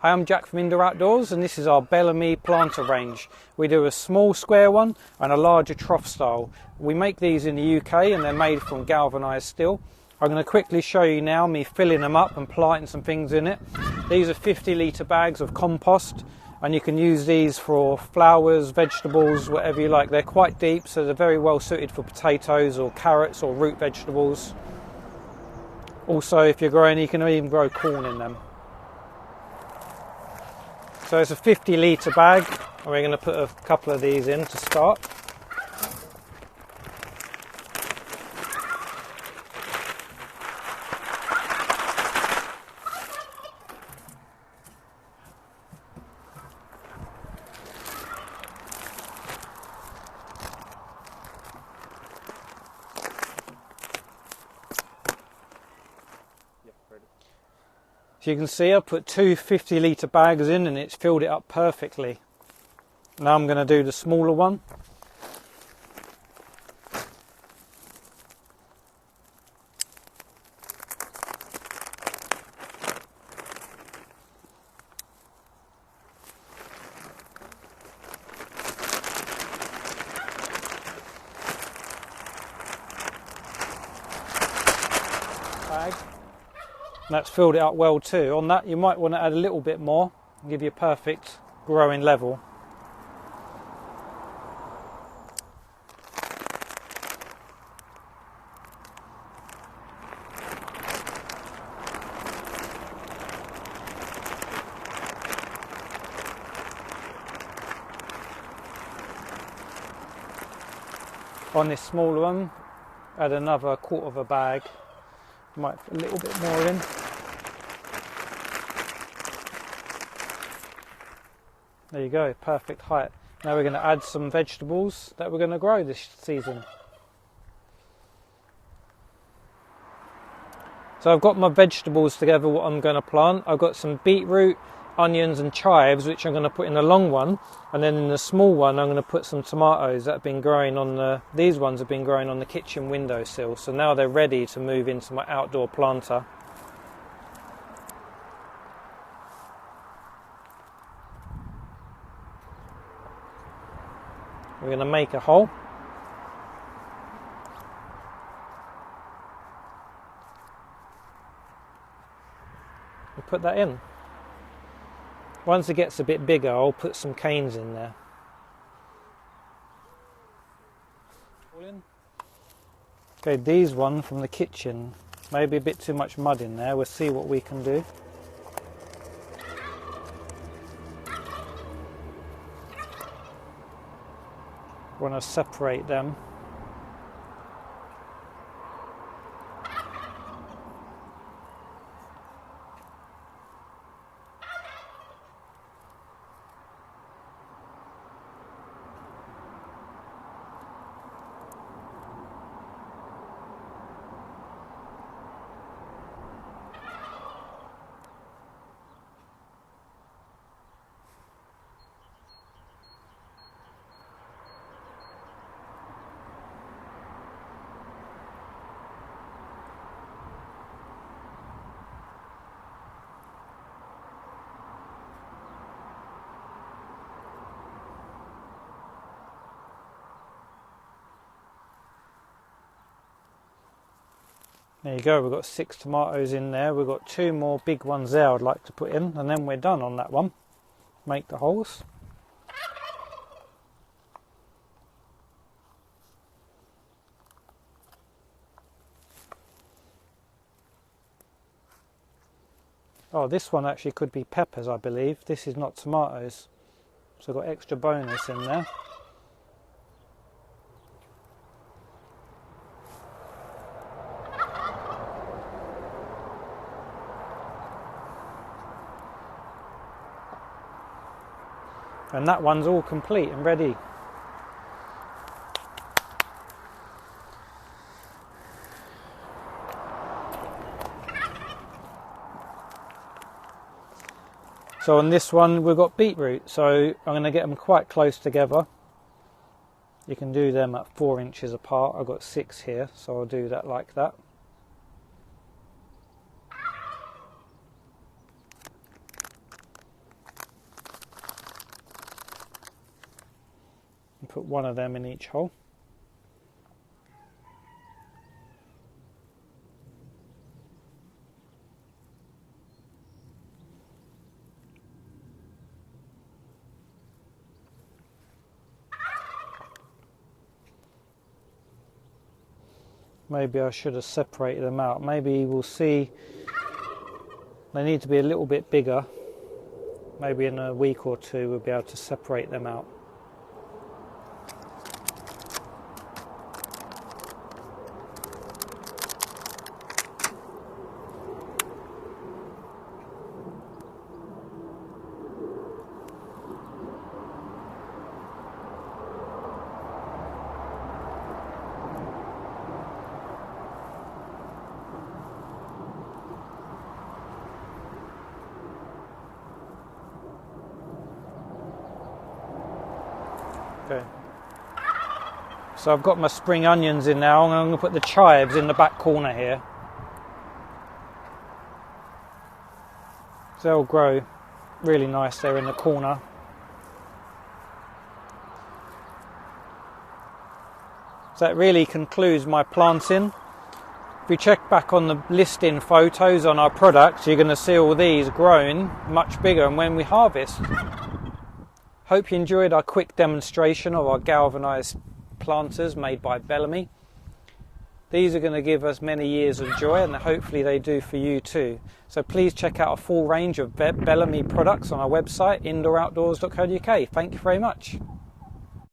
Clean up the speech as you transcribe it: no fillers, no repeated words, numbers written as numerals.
Hi, I'm Jack from Indoor Outdoors, and this is our Bellamy planter range. We do a small square one and a larger Trough-Style. We make these in the UK and they're made from galvanised steel. I'm going to quickly show you now me filling them up and planting some things in it. These are 50-litre bags of compost, and you can use these for flowers, vegetables, whatever you like. They're quite deep, so they're very well suited for potatoes or carrots or root vegetables. Also, if you're growing, you can even grow corn in them. So it's a 50-litre bag, and we're going to put a couple of these in to start. So you can see I put two 50-litre bags in and it's filled it up perfectly. Now I'm going to do the smaller one. Bag. That's filled it up well too. On that you might want to add a little bit more and give you a perfect growing level. On this smaller one, add another quarter of a bag. Might put a little bit more in. There you go, perfect height. Now we're going to add some vegetables that we're going to grow this season. So I've got my vegetables together, what I'm going to plant. I've got some beetroot, onions and chives, which I'm going to put in the long one, and then in the small one I'm going to put some tomatoes that have been growing on these ones have been growing on the kitchen windowsill, so now they're ready to move into my outdoor planter. We're going to make a hole. And put that in. Once it gets a bit bigger, I'll put some canes in there. Okay, these one from the kitchen, maybe a bit too much mud in there. We'll see what we can do. Want to separate them. There you go, we've got 6 tomatoes in there. We've got 2 more big ones there I'd like to put in, and then we're done on that one. Make the holes. Oh, this one actually could be peppers, I believe. This is not tomatoes. So I've got extra bonus in there. And that one's all complete and ready. So on this one we've got beetroot, so I'm going to get them quite close together. You can do them at 4 inches apart. I've got 6 here, so I'll do that like that. put one of them in each hole. Maybe I should have separated them out. Maybe we'll see they need to be a little bit bigger. Maybe in a week or two we'll be able to separate them out. Okay. So I've got my spring onions in now, and I'm going to put the chives in the back corner here. So they'll grow really nice there in the corner. So that really concludes my planting. If you check back on the listing photos on our products, you're going to see all these growing much bigger and when we harvest. Hope you enjoyed our quick demonstration of our galvanised planters made by Bellamy. These are going to give us many years of joy, and hopefully they do for you too. So please check out a full range of Bellamy products on our website, indooroutdoors.co.uk. Thank you very much.